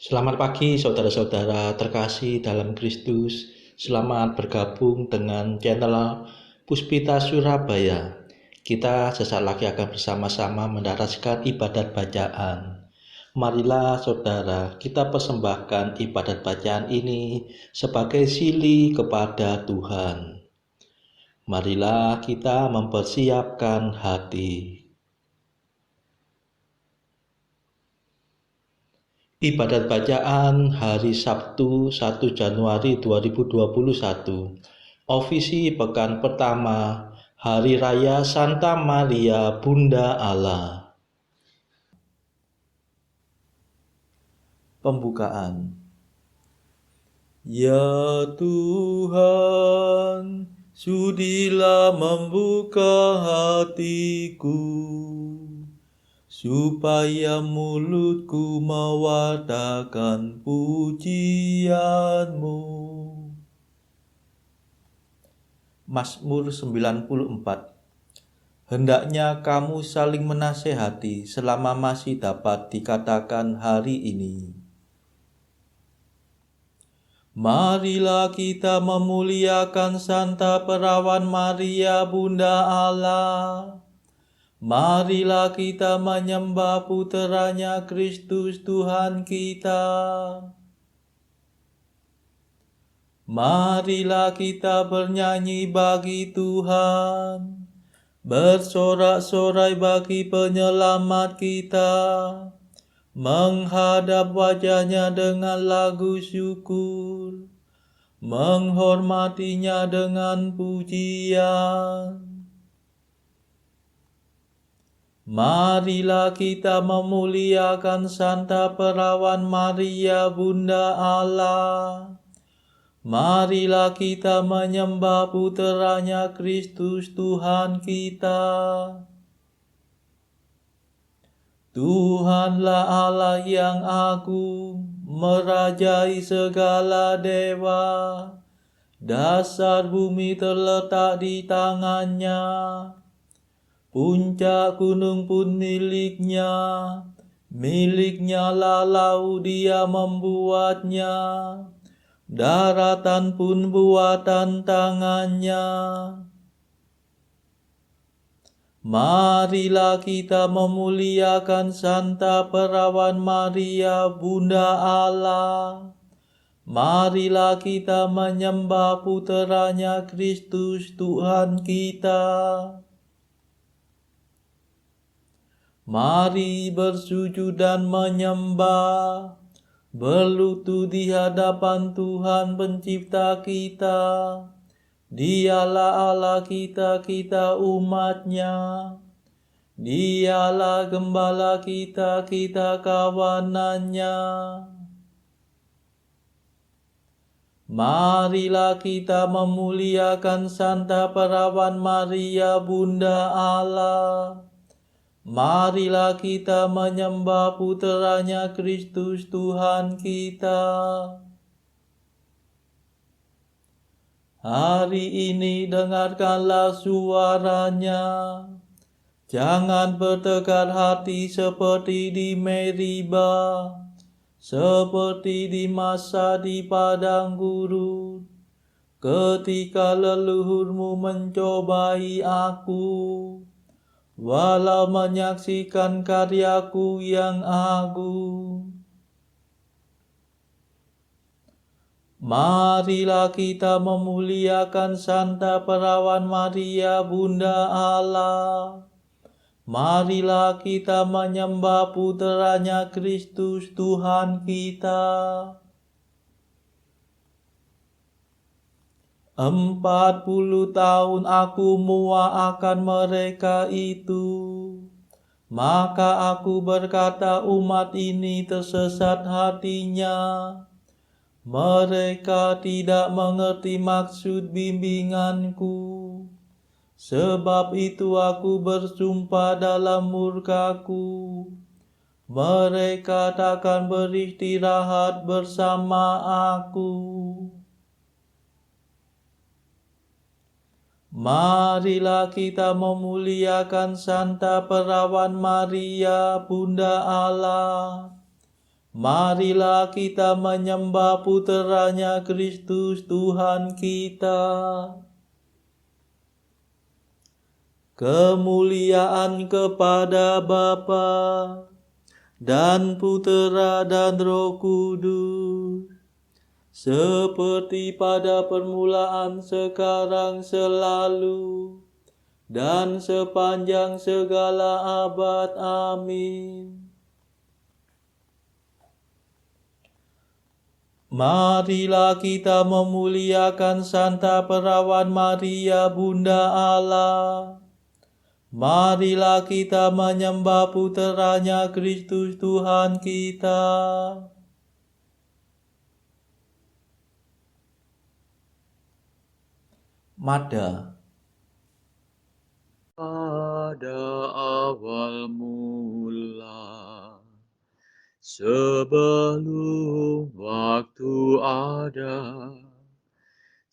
Selamat pagi saudara-saudara terkasih dalam Kristus. Selamat bergabung dengan channel Puspita Surabaya. Kita sesaat lagi akan bersama-sama mendaraskan ibadat bacaan. Marilah saudara, kita persembahkan ibadat bacaan ini sebagai sili kepada Tuhan. Marilah kita mempersiapkan hati. Ibadat bacaan hari Sabtu 1 Januari 2021. Ofisi pekan pertama, Hari Raya Santa Maria Bunda Allah. Pembukaan. Ya Tuhan, sudilah membuka hatiku, supaya mulutku mewartakan pujian-Mu. Mazmur 94. Hendaknya kamu saling menasehati selama masih dapat dikatakan hari ini. Marilah kita memuliakan Santa Perawan Maria Bunda Allah. Marilah kita menyembah puteranya Kristus Tuhan kita. Marilah kita bernyanyi bagi Tuhan, bersorak-sorai bagi penyelamat kita, menghadap wajahnya dengan lagu syukur, menghormatinya dengan pujian. Marilah kita memuliakan Santa Perawan Maria Bunda Allah. Marilah kita menyembah puteranya Kristus Tuhan kita. Tuhanlah Allah yang agung, merajai segala dewa. Dasar bumi terletak di tangannya. Puncak gunung pun miliknya lah laut dia membuatnya, daratan pun buatan tangannya. Marilah kita memuliakan Santa Perawan Maria Bunda Allah. Marilah kita menyembah puteranya Kristus Tuhan kita. Mari bersujud dan menyembah, berlutut di hadapan Tuhan pencipta kita. Dialah Allah kita, kita umatnya. Dialah gembala kita, kita kawanannya. Marilah kita memuliakan Santa Perawan Maria Bunda Allah. Marilah kita menyembah puteranya Kristus Tuhan kita. Hari ini dengarkanlah suaranya. Jangan bertekad hati seperti di Meriba, seperti di masa di padang gurun, ketika leluhurmu mencobai aku, walau menyaksikan karyaku yang agung. Marilah kita memuliakan Santa Perawan Maria Bunda Allah. Marilah kita menyembah puteranya Kristus Tuhan kita. 40 tahun aku muak akan mereka itu. Maka aku berkata, umat ini tersesat hatinya. Mereka tidak mengerti maksud bimbinganku. Sebab itu aku bersumpah dalam murkaku, mereka takkan beristirahat bersama aku. Marilah kita memuliakan Santa Perawan Maria Bunda Allah. Marilah kita menyembah puteranya Kristus Tuhan kita. Kemuliaan kepada Bapa dan Putera dan Roh Kudus, seperti pada permulaan, sekarang, selalu, dan sepanjang segala abad. Amin. Marilah kita memuliakan Santa Perawan Maria, Bunda Allah. Marilah kita menyembah puteranya Kristus Tuhan kita. Mada. Pada awal mula, sebelum waktu ada,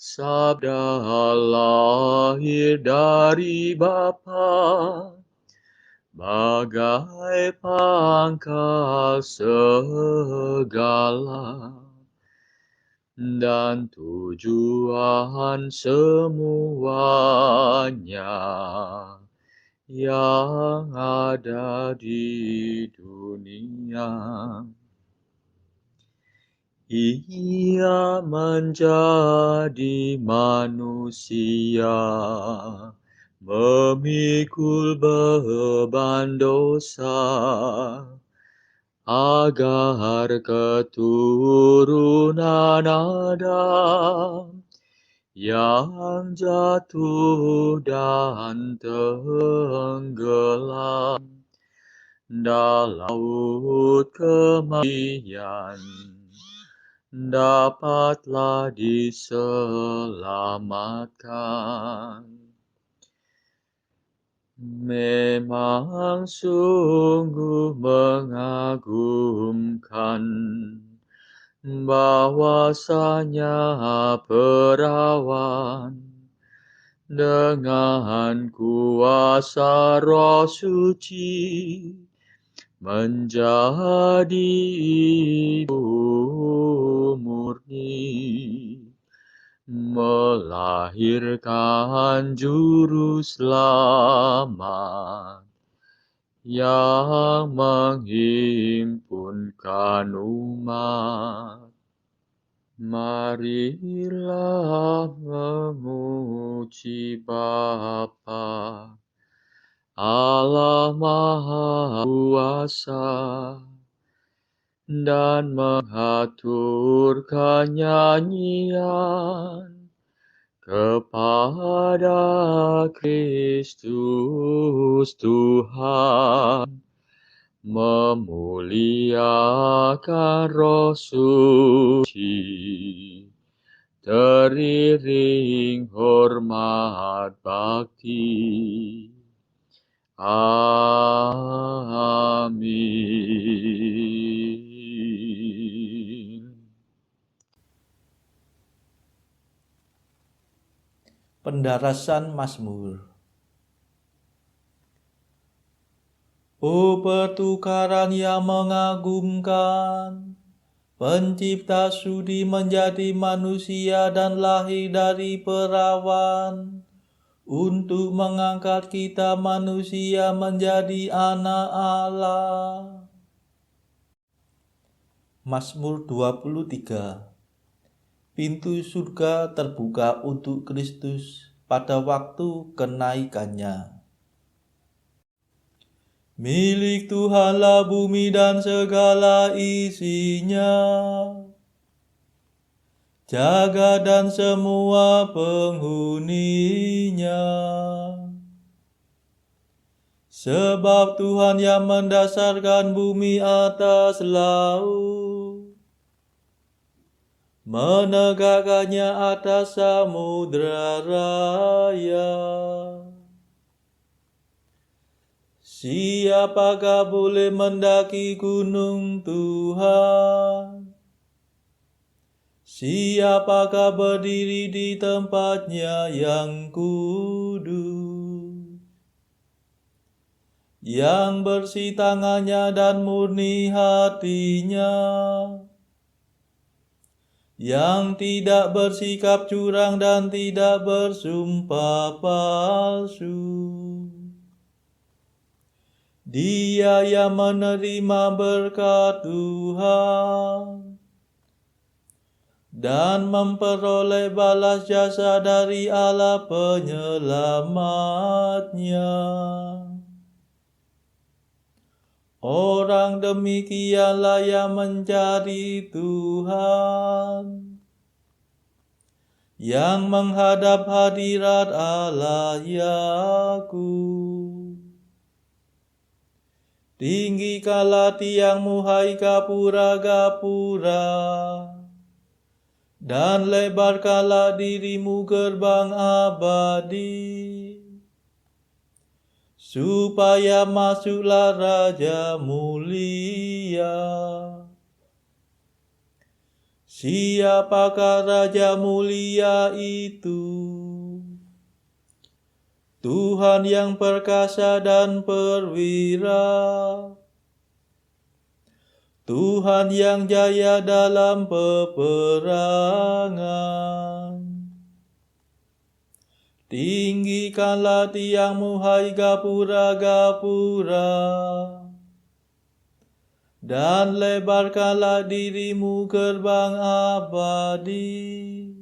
Sabda lahir dari Bapa, bagai pangkal segala, dan tujuan semuanya yang ada di dunia. Ia menjadi manusia, memikul beban dosa, agar keturunan Adam yang jatuh dan tenggelam dalam laut kematian dapatlah diselamatkan. Memang sungguh mengagumkan bahwasanya perawan dengan kuasa Roh Suci menjadi ibu murni, melahirkan juru selamat yang menghimpunkan umat. Marilah memuji Bapa, Allah Maha Kuasa, dan mengaturkan nyanyian kepada Kristus Tuhan, memuliakan Roh Suci, teriring hormat bakti. Amin. Pendarasan Mazmur. Oh, pertukaran yang mengagumkan! Pencipta sudi menjadi manusia dan lahir dari perawan, untuk mengangkat kita manusia menjadi anak Allah. Mazmur 23. Pintu surga terbuka untuk Kristus pada waktu kenaikannya. Milik Tuhanlah bumi dan segala isinya, jagat dan semua penghuninya. Sebab Tuhan yang mendasarkan bumi atas laut, menegakkannya atas samudra raya. Siapakah boleh mendaki gunung Tuhan? Siapakah berdiri di tempatnya yang kudus? yang bersih tangannya dan murni hatinya, yang tidak bersikap curang dan tidak bersumpah palsu. Dia yang menerima berkat Tuhan dan memperoleh balas jasa dari Allah penyelamatnya. Orang demikianlah yang mencari Tuhan, yang menghadap hadirat Allah Yakub. Tinggikanlah tiangmu hai gapura-gapura, dan lebarkanlah dirimu gerbang abadi, supaya masuklah Raja mulia. Siapakah Raja mulia itu? Tuhan yang perkasa dan perwira, Tuhan yang jaya dalam peperangan. Tinggikanlah tiangmu hai gapura-gapura, dan lebarkanlah dirimu gerbang abadi,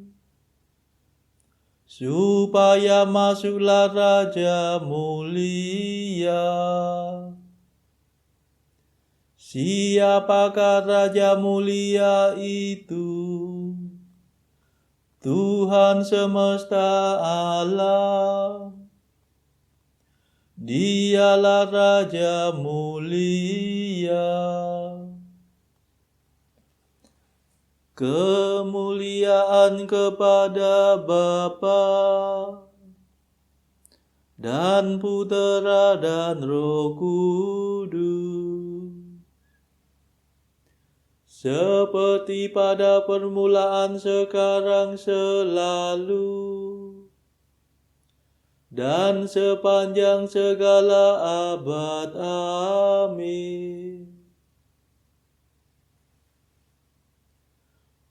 supaya masuklah Raja mulia. Siapakah Raja mulia itu? Tuhan semesta alam, Dialah Raja mulia. Kemuliaan kepada Bapa dan Putera dan Roh Kudus, seperti pada permulaan, sekarang, selalu, dan sepanjang segala abad. Amin.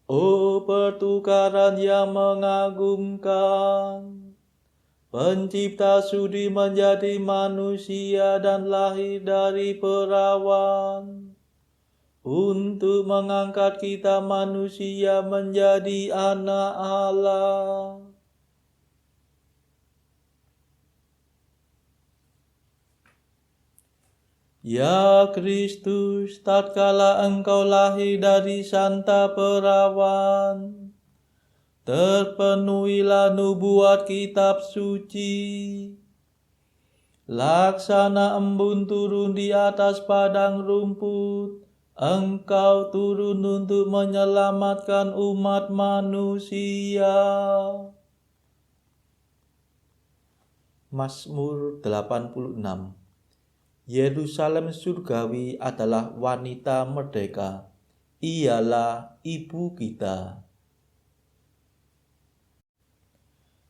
Oh pertukaran yang mengagumkan, Pencipta sudi menjadi manusia dan lahir dari perawan, untuk mengangkat kita manusia menjadi anak Allah. Ya Kristus, tatkala Engkau lahir dari Santa Perawan, terpenuhilah nubuat kitab suci. Laksana embun turun di atas padang rumput, Engkau turun untuk menyelamatkan umat manusia. Mazmur 86. Yerusalem surgawi adalah wanita merdeka. Ialah ibu kita.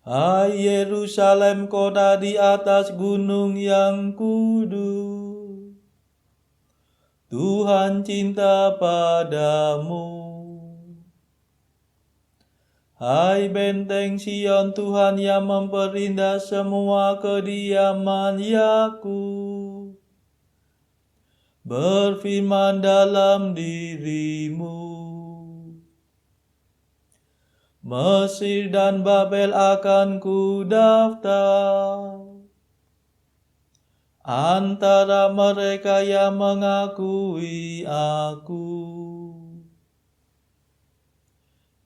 Hai Yerusalem, kota di atas gunung yang kudus, Tuhan cinta padamu. Hai benteng Sion, Tuhan yang memperindah semua kediaman Yakub, berfirman dalam dirimu, Mesir dan Babel akan kudaftar antara mereka yang mengakui aku.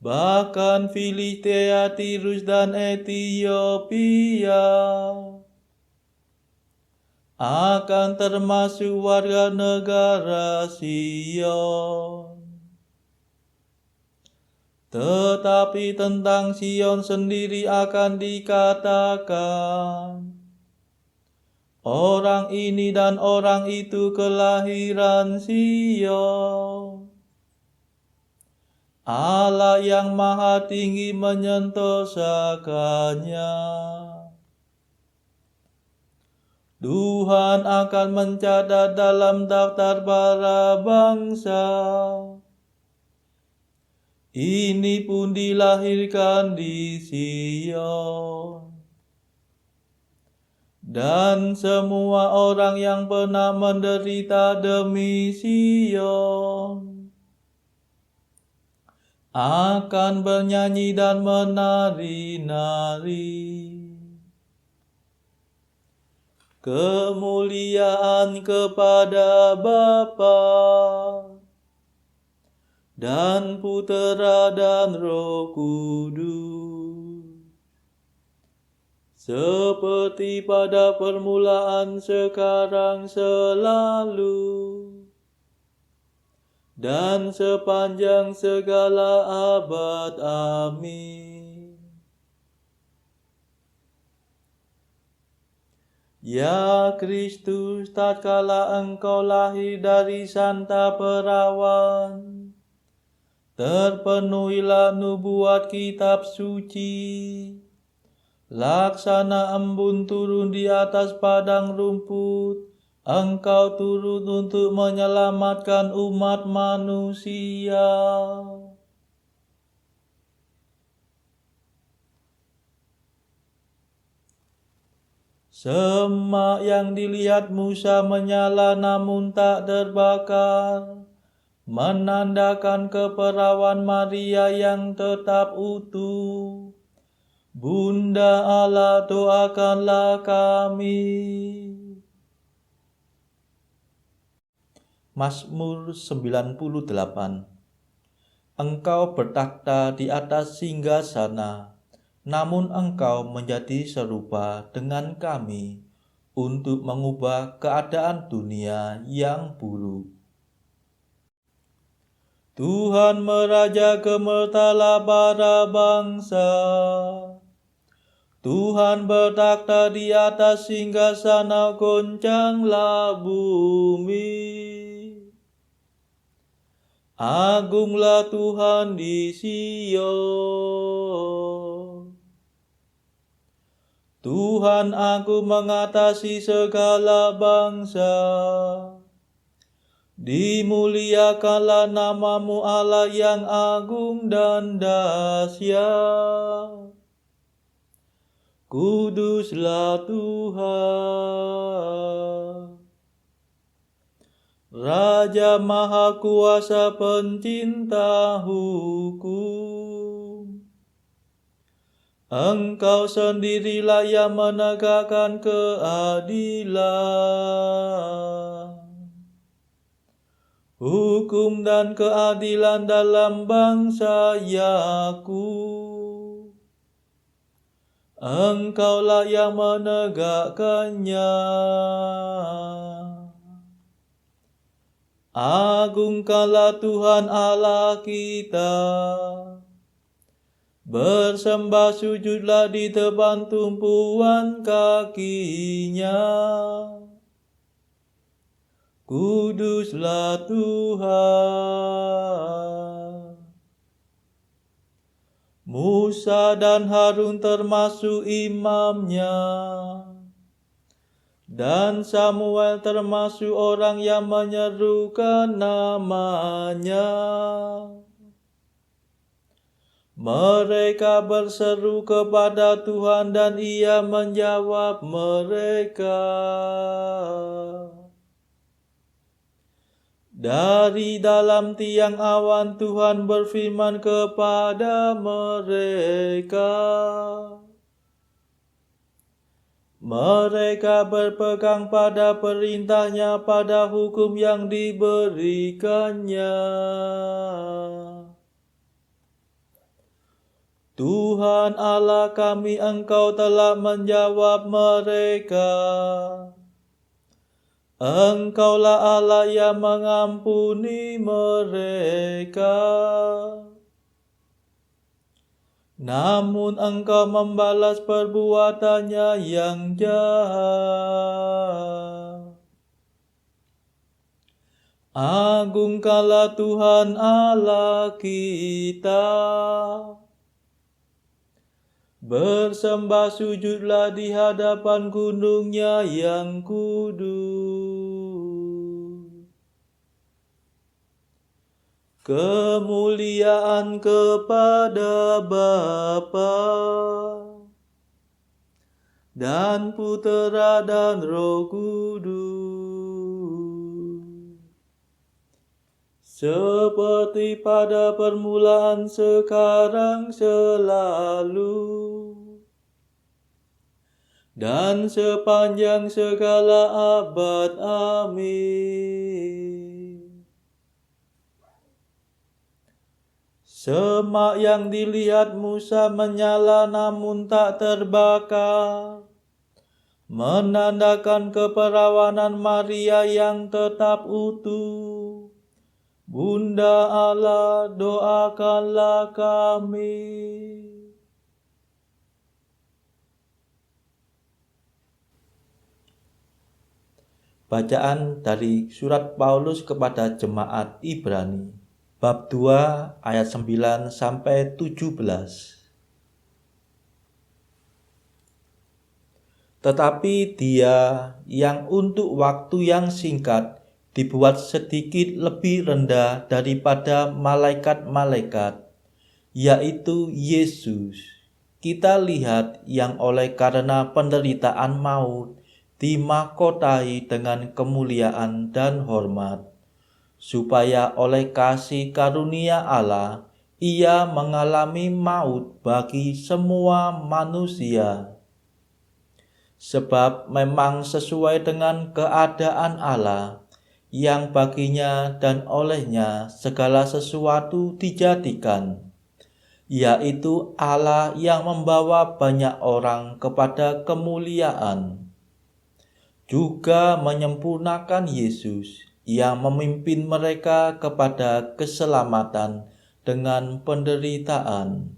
Bahkan Filistia, Tirus dan Etiopia akan termasuk warga negara Sion. Tetapi tentang Sion sendiri akan dikatakan, orang ini dan orang itu kelahiran Sion. Allah yang maha tinggi menyentosakannya. Tuhan akan mencatat dalam daftar para bangsa. Ini pun dilahirkan di Sion. Dan semua orang yang pernah menderita demi Sion akan bernyanyi dan menari-nari. Kemuliaan kepada Bapa dan Putera dan Roh Kudus, seperti pada permulaan, sekarang, selalu, dan sepanjang segala abad. Amin. Ya Kristus, tatkala Engkau lahir dari Santa Perawan, terpenuhilah nubuat kitab suci. Laksana embun turun di atas padang rumput, Engkau turun untuk menyelamatkan umat manusia. Semak yang dilihat Musa menyala namun tak terbakar, menandakan keperawan Maria yang tetap utuh. Bunda Allah, doakanlah kami. Mazmur 98. Engkau bertakhta di atas singgasana, namun Engkau menjadi serupa dengan kami untuk mengubah keadaan dunia yang buruk. Tuhan meraja gemertalah para bangsa. Tuhan bertakhta di atas singgasana, goncanglah bumi. Agunglah Tuhan di Sion. Tuhan agung mengatasi segala bangsa. Dimuliakanlah namamu Allah yang agung dan dahsyat. Kuduslah Tuhan, Raja Maha Kuasa, pencinta hukum. Engkau sendirilah yang menegakkan keadilan, hukum dan keadilan dalam bangsa Yakub. Engkaulah yang menegakkannya. Agungkanlah Tuhan Allah kita. Bersembah sujudlah di depan tumpuan kakinya. Kuduslah Tuhan. Musa dan Harun termasuk imamnya, dan Samuel termasuk orang yang menyerukan namanya. Mereka berseru kepada Tuhan dan Ia menjawab mereka. Dari dalam tiang awan Tuhan berfirman kepada mereka. Mereka berpegang pada perintahnya, pada hukum yang diberikannya. Tuhan Allah kami, Engkau telah menjawab mereka. Engkaulah Allah yang mengampuni mereka. Namun Engkau membalas perbuatannya yang jahat. Agungkanlah Tuhan Allah kita. Bersembah sujudlah di hadapan gunungnya yang kudus. Kemuliaan kepada Bapa dan Putera dan Roh Kudus, seperti pada permulaan, sekarang, selalu, dan sepanjang segala abad. Amin. Semak yang dilihat Musa menyala namun tak terbakar, menandakan keperawanan Maria yang tetap utuh. Bunda Allah, doakanlah kami. Bacaan dari surat Paulus kepada jemaat Ibrani, bab 2 ayat 9 sampai 17. Tetapi Dia yang untuk waktu yang singkat dibuat sedikit lebih rendah daripada malaikat-malaikat, yaitu Yesus, kita lihat yang oleh karena penderitaan maut dimahkotai dengan kemuliaan dan hormat, supaya oleh kasih karunia Allah Ia mengalami maut bagi semua manusia. Sebab memang sesuai dengan keadaan Allah, yang baginya dan olehnya segala sesuatu dijadikan, yaitu Allah yang membawa banyak orang kepada kemuliaan, juga menyempurnakan Yesus yang memimpin mereka kepada keselamatan dengan penderitaan.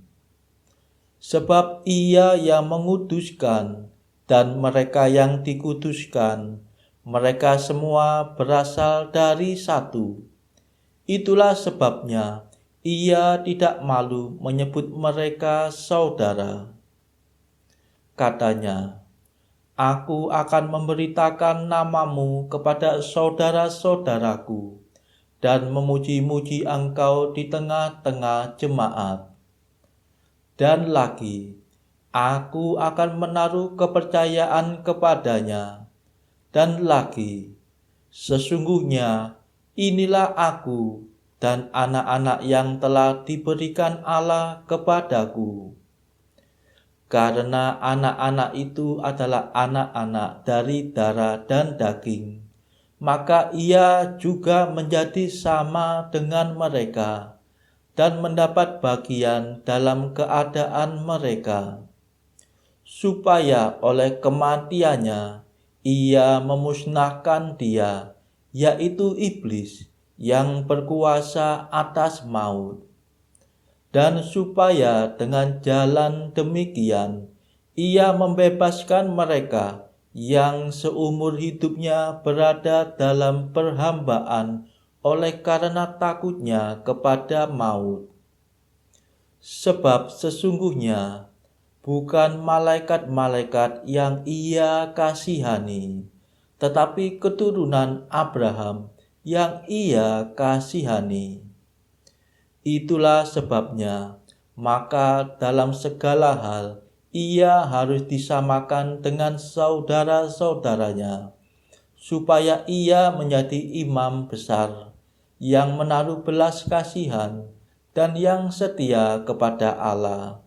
Sebab Ia yang menguduskan, dan mereka yang dikuduskan, mereka semua berasal dari satu. Itulah sebabnya Ia tidak malu menyebut mereka saudara. Katanya, Aku akan memberitakan namamu kepada saudara-saudaraku, dan memuji-muji engkau di tengah-tengah jemaat. Dan lagi, Aku akan menaruh kepercayaan kepadanya. Dan lagi, sesungguhnya inilah aku dan anak-anak yang telah diberikan Allah kepadaku. Karena anak-anak itu adalah anak-anak dari darah dan daging, maka Ia juga menjadi sama dengan mereka dan mendapat bagian dalam keadaan mereka, supaya oleh kematiannya Ia memusnahkan dia, yaitu iblis, yang berkuasa atas maut, dan supaya dengan jalan demikian Ia membebaskan mereka yang seumur hidupnya berada dalam perhambaan oleh karena takutnya kepada maut. Sebab sesungguhnya bukan malaikat-malaikat yang Ia kasihani, tetapi keturunan Abraham yang Ia kasihani. Itulah sebabnya, maka dalam segala hal Ia harus disamakan dengan saudara-saudaranya, supaya Ia menjadi imam besar yang menaruh belas kasihan dan yang setia kepada Allah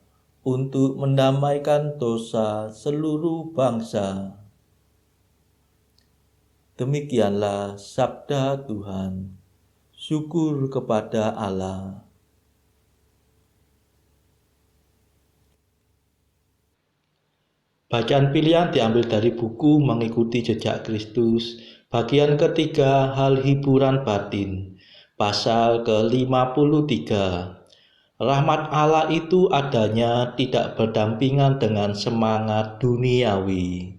untuk mendamaikan dosa seluruh bangsa. Demikianlah sabda Tuhan. Syukur kepada Allah. Bacaan pilihan diambil dari buku Mengikuti Jejak Kristus, bagian ketiga, hal hiburan batin, pasal ke-53. Rahmat Allah itu adanya tidak berdampingan dengan semangat duniawi.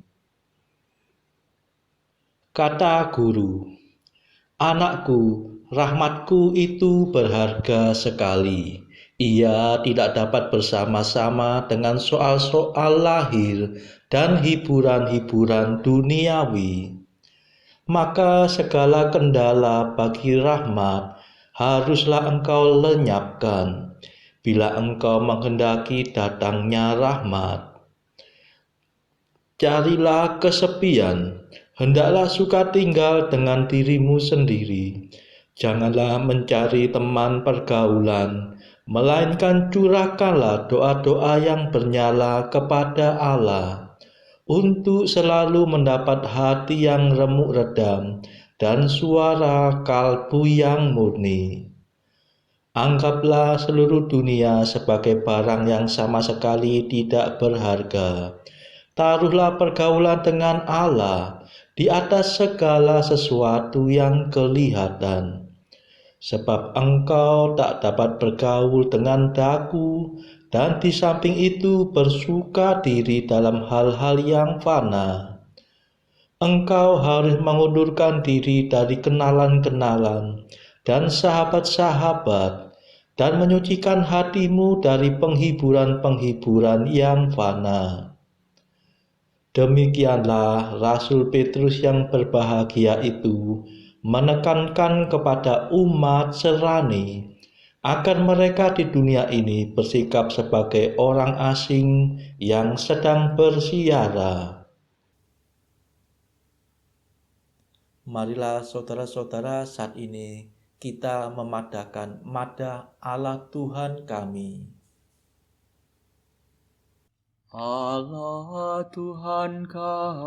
Kata guru, Anakku, rahmatku itu berharga sekali. Ia tidak dapat bersama-sama dengan soal-soal lahir dan hiburan-hiburan duniawi. Maka segala kendala bagi rahmat haruslah engkau lenyapkan bila engkau menghendaki datangnya rahmat. Carilah kesepian, hendaklah suka tinggal dengan dirimu sendiri. Janganlah mencari teman pergaulan, melainkan curahkanlah doa-doa yang bernyala kepada Allah, untuk selalu mendapat hati yang remuk redam dan suara kalbu yang murni. Anggaplah seluruh dunia sebagai barang yang sama sekali tidak berharga. Taruhlah pergaulan dengan Allah di atas segala sesuatu yang kelihatan. Sebab engkau tak dapat bergaul dengan daku, dan di samping itu bersuka diri dalam hal-hal yang fana. Engkau harus mengundurkan diri dari kenalan-kenalan dan sahabat-sahabat, dan menyucikan hatimu dari penghiburan-penghiburan yang fana. Demikianlah Rasul Petrus yang berbahagia itu menekankan kepada umat serani agar mereka di dunia ini bersikap sebagai orang asing yang sedang berziarah. Marilah saudara-saudara, saat ini kita memadahkan madah Allah Tuhan kami. Allah Tuhan kami,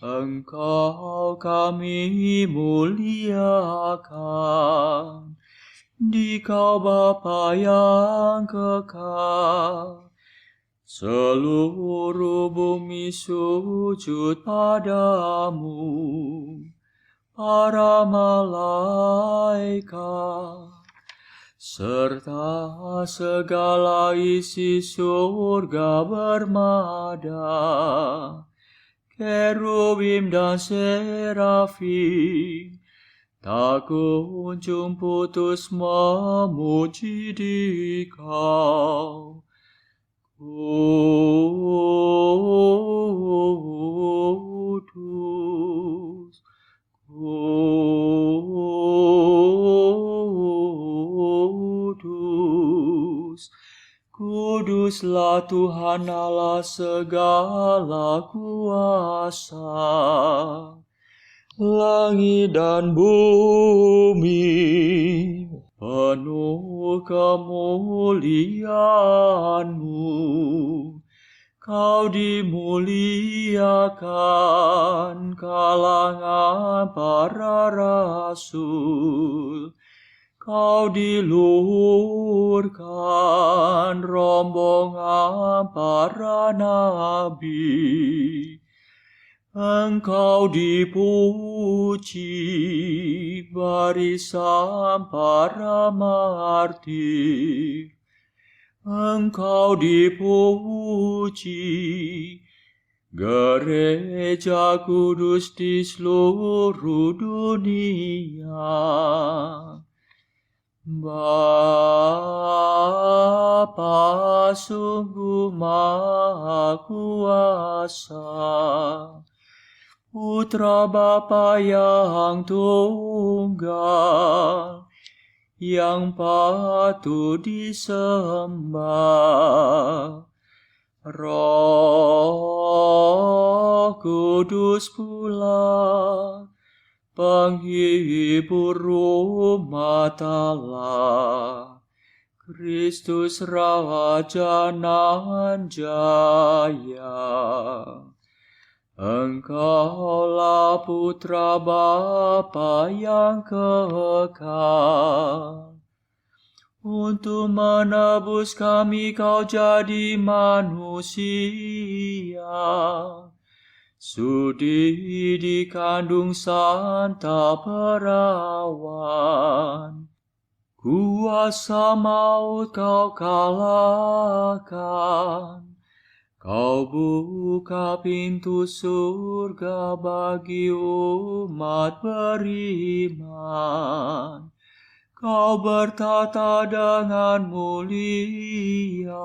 Engkau kami muliakan, Dikau Bapa yang kekal. Seluruh bumi sujud padamu, para malaikat, serta segala isi surga bermada, kerubim dan serafim, tak kunjung putus memuji Dikau. Kudus, Kudus, Kuduslah Tuhan Allah segala kuasa. Langit dan bumi penuh kemuliaan-Mu. Kau dimuliakan kalangan para rasul. Kau diluhurkan rombongan para nabi. Engkau dipuji barisan para martir. Engkau dipuji gereja kudus di seluruh dunia. Bapa sungguh Maha Kuasa, Putra Bapa yang tunggal, yang patut disembah. Roh Kudus pula, penghibur umat Allah, Kristus Raja nan jaya. Engkaulah Putra Bapa yang kekal. Untuk menebus kami Kau jadi manusia. Sudi dikandung Santa Perawan. Kuasa maut Kau kalahkan. Kau buka pintu surga bagi umat beriman. Kau bertata dengan mulia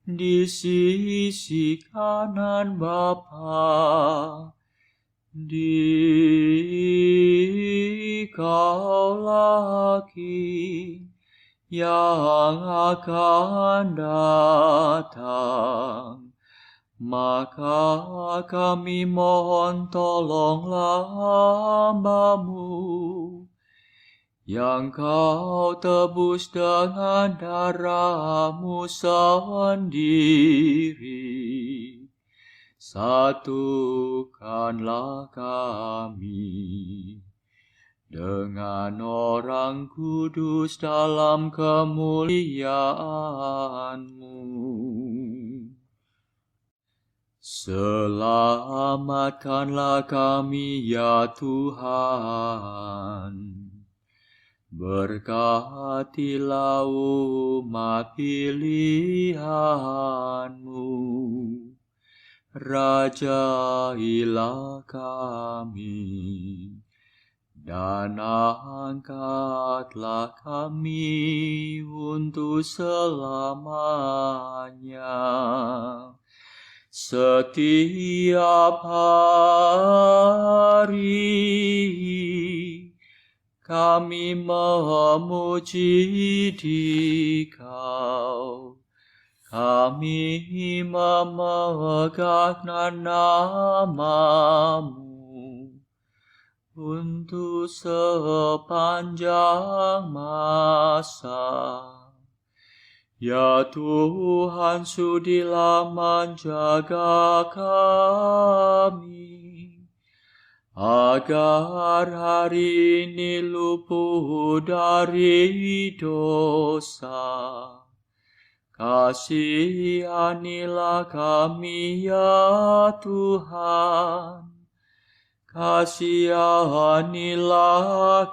di sisi kanan Bapa. Dikaulah yang akan datang. Maka kami mohon tolonglah hamba-Mu yang Kau tebus dengan darah-Mu sendiri. Satukanlah kami dengan orang kudus dalam kemuliaan-Mu. Selamatkanlah kami ya Tuhan. Berkatilah umat pilihan-Mu. Rajailah kami dan angkatlah kami untuk selamanya. Setiap hari kami memuji Dikau. Kami memegang nama-Mu untuk sepanjang masa. Ya Tuhan, sudilah menjaga kami, agar hari ini luput dari dosa. Kasihanilah kami ya Tuhan, kasihanilah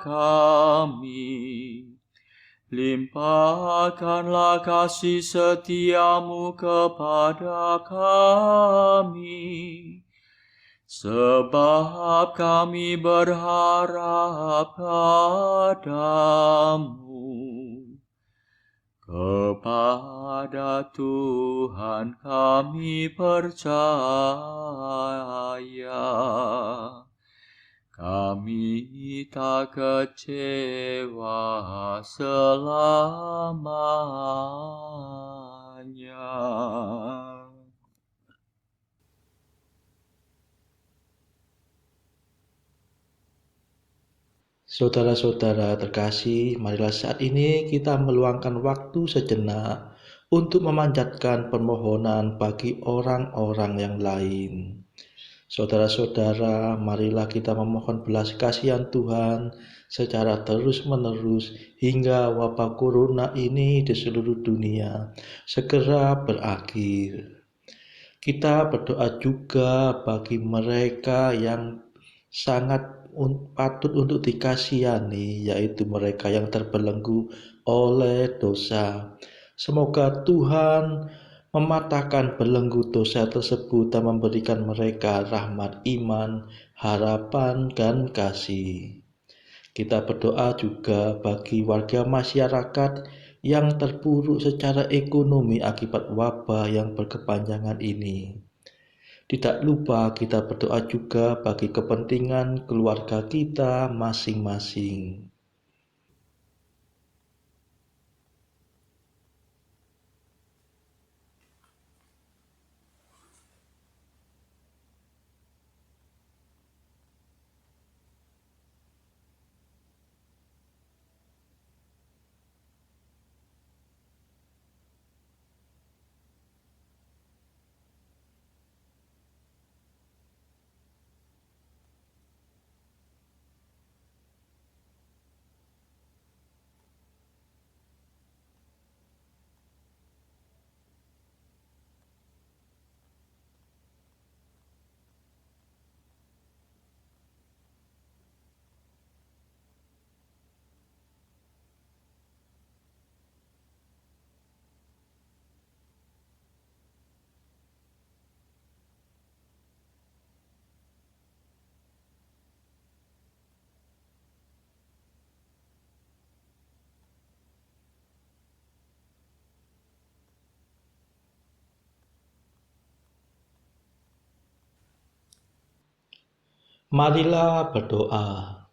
kami. Limpahkanlah kasih setia-Mu kepada kami, sebab kami berharap padamu. Kepada Tuhan kami percaya, kami tak kecewa selamanya. Saudara-saudara terkasih, marilah saat ini kita meluangkan waktu sejenak untuk memanjatkan permohonan bagi orang-orang yang lain. Saudara-saudara, marilah kita memohon belas kasihan Tuhan secara terus-menerus hingga wabah corona ini di seluruh dunia segera berakhir. Kita berdoa juga bagi mereka yang sangat patut untuk dikasihani, yaitu mereka yang terbelenggu oleh dosa. Semoga Tuhan mematahkan belenggu dosa tersebut dan memberikan mereka rahmat iman, harapan, dan kasih. Kita berdoa juga bagi warga masyarakat yang terpuruk secara ekonomi akibat wabah yang berkepanjangan ini. Tidak lupa kita berdoa juga bagi kepentingan keluarga kita masing-masing. Marilah berdoa.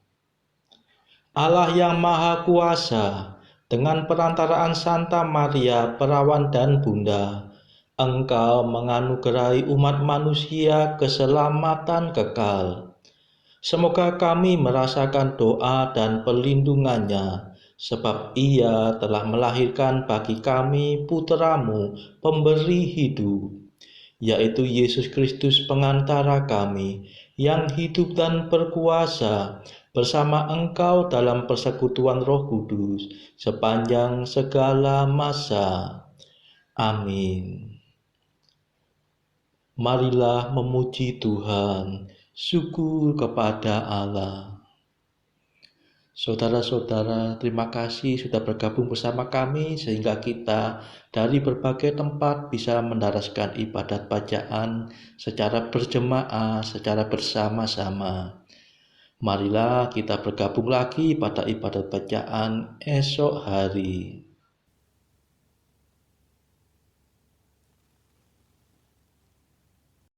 Allah yang Maha Kuasa, dengan perantaraan Santa Maria, Perawan dan Bunda, Engkau menganugerahi umat manusia keselamatan kekal. Semoga kami merasakan doa dan perlindungannya, sebab Ia telah melahirkan bagi kami Putra-Mu, pemberi hidup, yaitu Yesus Kristus pengantara kami, yang hidup dan berkuasa bersama Engkau dalam persekutuan Roh Kudus sepanjang segala masa. Amin. Marilah memuji Tuhan, syukur kepada Allah. Saudara-saudara, terima kasih sudah bergabung bersama kami sehingga kita dari berbagai tempat bisa mendaraskan ibadat bacaan secara berjemaah, secara bersama-sama. Marilah kita bergabung lagi pada ibadat bacaan esok hari.